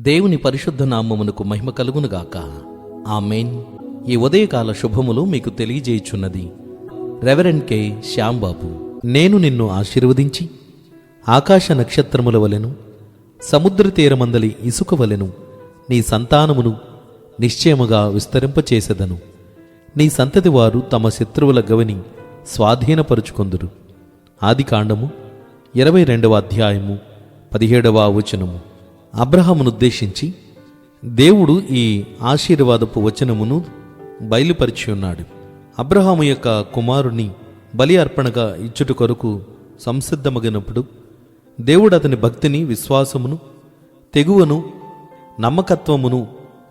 దేవుని పరిశుద్ధ నామమునకు మహిమ కలుగునుగాక. ఆమేన్. ఈ ఉదయకాల శుభములు మీకు తెలియజేయుచున్నది రెవరెండ్ కె శ్యాంబాబు. నేను నిన్ను ఆశీర్వదించి ఆకాశ నక్షత్రముల వలెను సముద్ర తీరమందలి ఇసుక వలెను నీ సంతానమును నిశ్చయముగా విస్తరింపచేసెదను. నీ సంతతి వారు తమ శత్రువుల గవిని స్వాధీనపరుచుకొందురు. ఆదికాండము 22వ అధ్యాయము 17వ వచనము. అబ్రహామునుద్దేశించి దేవుడు ఈ ఆశీర్వాదపు వచనమును బయలుపరిచి ఉన్నాడు. అబ్రహాము యొక్క కుమారుని బలి అర్పణగా ఇచ్చుట కొరకు సంసిద్ధమగినప్పుడు దేవుడు అతని భక్తిని, విశ్వాసమును, తెగువను, నమ్మకత్వమును,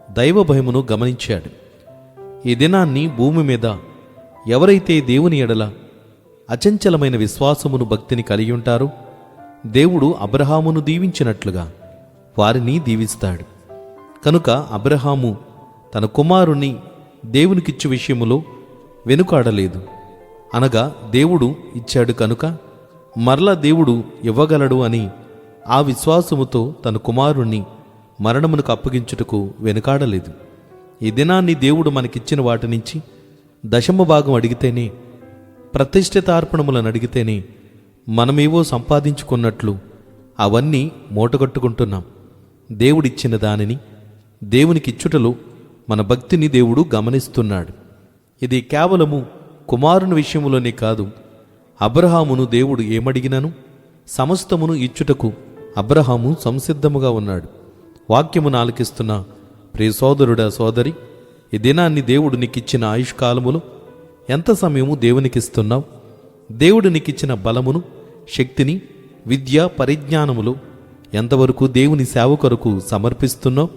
దైవభయమును గమనించాడు. ఈ దినాన్ని భూమి మీద ఎవరైతే దేవుని ఎడల అచంచలమైన విశ్వాసమును, భక్తిని కలిగి ఉంటారో దేవుడు అబ్రహామును దీవించినట్లుగా వారిని దీవిస్తాడు. కనుక అబ్రహాము తన కుమారుని దేవునికిచ్చు విషయములో వెనుకాడలేదు. అనగా దేవుడు ఇచ్చాడు కనుక మరలా దేవుడు ఇవ్వగలడు అని ఆ విశ్వాసముతో తన కుమారుణ్ణి మరణమునకు అప్పగించుటకు వెనుకాడలేదు. ఈ దినాన్ని దేవుడు మనకిచ్చిన వాటి నుంచి దశమ భాగం అడిగితేనే, ప్రతిష్ఠితార్పణములను అడిగితేనే మనమేవో సంపాదించుకున్నట్లు అవన్నీ మూటగట్టుకుంటున్నాం. దేవుడిచ్చిన దానిని దేవునికిచ్చుటలో మన భక్తిని దేవుడు గమనిస్తున్నాడు. ఇది కేవలము కుమారుని విషయములోనే కాదు. అబ్రహామును దేవుడు ఏమడిగినను సమస్తమును ఇచ్చుటకు అబ్రహాము సంసిద్ధముగా ఉన్నాడు. వాక్యమును ఆలకిస్తున్న ప్రియ సోదరుడా, సోదరి, ఈ దినాన్ని దేవుడు నీకిచ్చిన ఆయుష్కాలములో ఎంత సమయము దేవునికిస్తున్నావు? దేవుడు నీకిచ్చిన బలమును, శక్తిని, విద్య, పరిజ్ఞానములు ఎంతవరకు దేవుని సేవ కొరకు సమర్పిస్తున్నావు?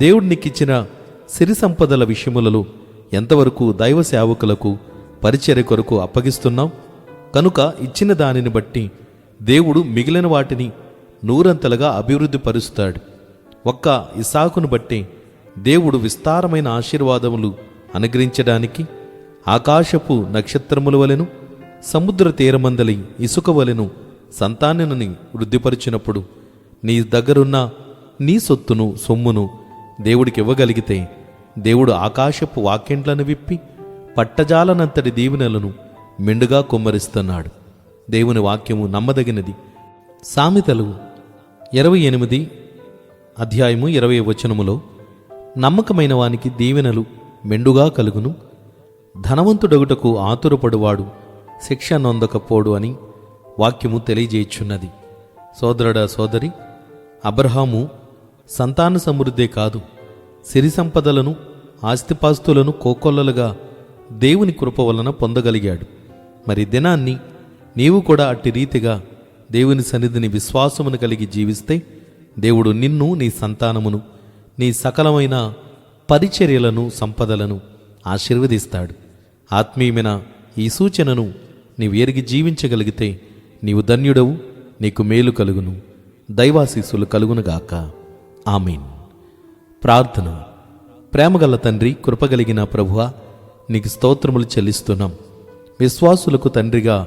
దేవుడు నీకిచ్చిన సిరి సంపదల విషయములలో ఎంతవరకు దైవ సేవకులకు పరిచర్య కొరకు అప్పగిస్తున్నావు? కనుక ఇచ్చిన దానిని బట్టి దేవుడు మిగిలిన వాటిని నూరంతలుగా అభివృద్ధి పరుస్తాడు. ఒక్క ఇస్సాకును బట్టి దేవుడు విస్తారమైన ఆశీర్వాదములు అనుగ్రహించడానికి ఆకాశపు నక్షత్రముల వలెను సముద్ర తీరమందలి ఇసుక వలెను సంతానాన్ని వృద్ధిపరిచినప్పుడు నీ దగ్గరున్న నీ సొత్తును, సొమ్మును దేవుడికి ఇవ్వగలిగితే దేవుడు ఆకాశపు వాక్యంట్లను విప్పి పట్టజాలనంతటి దీవెనలను మెండుగా కుమ్మరిస్తున్నాడు. దేవుని వాక్యము నమ్మదగినది. సామెతలు 28 అధ్యాయము 20 వచనములో నమ్మకమైన వానికి దీవెనలు మెండుగా కలుగును, ధనవంతుడగుటకు ఆతురపడువాడు శిక్ష నొందకపోడు అని వాక్యము తెలియజేయుచున్నది. సోదరుడా, సోదరి, అబ్రహాము సంతాన సమృద్ధే కాదు, సిరి సంపదలను, ఆస్తిపాస్తులను కోకొల్లలుగా దేవుని కృప వలన పొందగలిగాడు. మరి దినాన్ని నీవు కూడా అట్టి రీతిగా దేవుని సన్నిధిని విశ్వాసమును కలిగి జీవిస్తే దేవుడు నిన్ను, నీ సంతానమును, నీ సకలమైన పరిచర్యలను, సంపదలను ఆశీర్వదిస్తాడు. ఆత్మీయమైన ఈ సూచనను నీవు ఎరిగి జీవించగలిగితే నీవు ధన్యుడవు, నీకు మేలు కలుగును, దైవాశీస్సులు కలుగునుగాక. ఆమేన్. ప్రార్థన. ప్రేమగల తండ్రి, కృపగలిగిన ప్రభువా, నీకు స్తోత్రములు చెల్లిస్తున్నాం. విశ్వాసులకు తండ్రిగా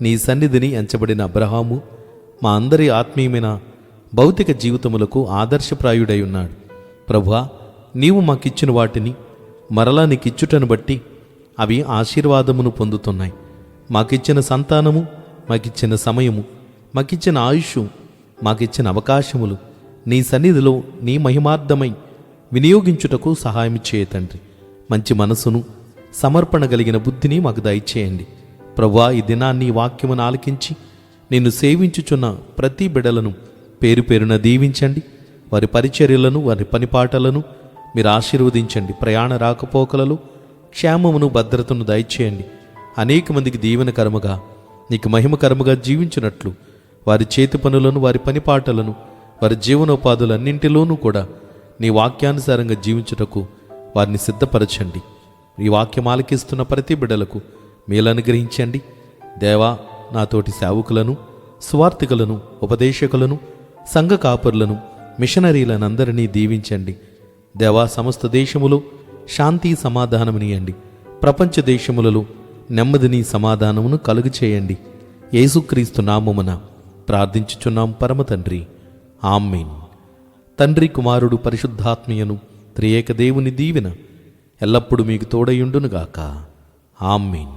నీ సన్నిధిని ఎంచబడిన అబ్రహాము మా అందరి ఆత్మీయమైన భౌతిక జీవితములకు ఆదర్శప్రాయుడై ఉన్నాడు. ప్రభువా, నీవు మాకిచ్చిన వాటిని మరలా నీకిచ్చుటను బట్టి అవి ఆశీర్వాదమును పొందుతున్నాయి. మాకిచ్చిన సంతానము, మాకిచ్చిన సమయము, మాకిచ్చిన ఆయుష్, మాకిచ్చిన అవకాశములు నీ సన్నిధిలో నీ మహిమార్థమై వినియోగించుటకు సహాయం చేయ తండ్రి. మంచి మనసును, సమర్పణ కలిగిన బుద్ధిని మాకు దయచేయండి. ప్రభువా, ఈ దినాన్ని వాక్యమును ఆలకించి నిన్ను సేవించుచున్న ప్రతి బిడలను పేరు పేరున దీవించండి. వారి పరిచర్యలను, వారి పనిపాటలను మీరు ఆశీర్వదించండి. ప్రయాణ రాకపోకలలో క్షేమమును, భద్రతను దయచేయండి. అనేక మందికి దీవెనకరముగా, నీకు మహిమకరముగా జీవించినట్లు వారి చేతి పనులను, వారి పనిపాటలను, వారి జీవనోపాధులన్నింటిలోనూ కూడా నీ వాక్యానుసారంగా జీవించుటకు వారిని సిద్ధపరచండి. ఈ వాక్యం ఆలకిస్తున్న ప్రతి బిడ్డలకు మేలు అనుగ్రహించండి. దేవా, నాతోటి సేవకులను, సువార్థికులను, ఉపదేశకులను, సంఘ కాపరులను, మిషనరీలనందరినీ దీవించండి. దేవా, సమస్త దేశములో శాంతి సమాధానమునియండి. ప్రపంచ దేశములలో నెమ్మదిని, సమాధానమును కలుగు చేయండి. యేసుక్రీస్తు నామమున ప్రార్థించుచున్నాం పరమ తండ్రి. ఆమేన్. తండ్రి కుమారుడు పరిశుద్ధాత్మీయను త్రియేక దేవుని దీవెన ఎల్లప్పుడూ మీకు తోడయుండునుగాక. ఆమేన్.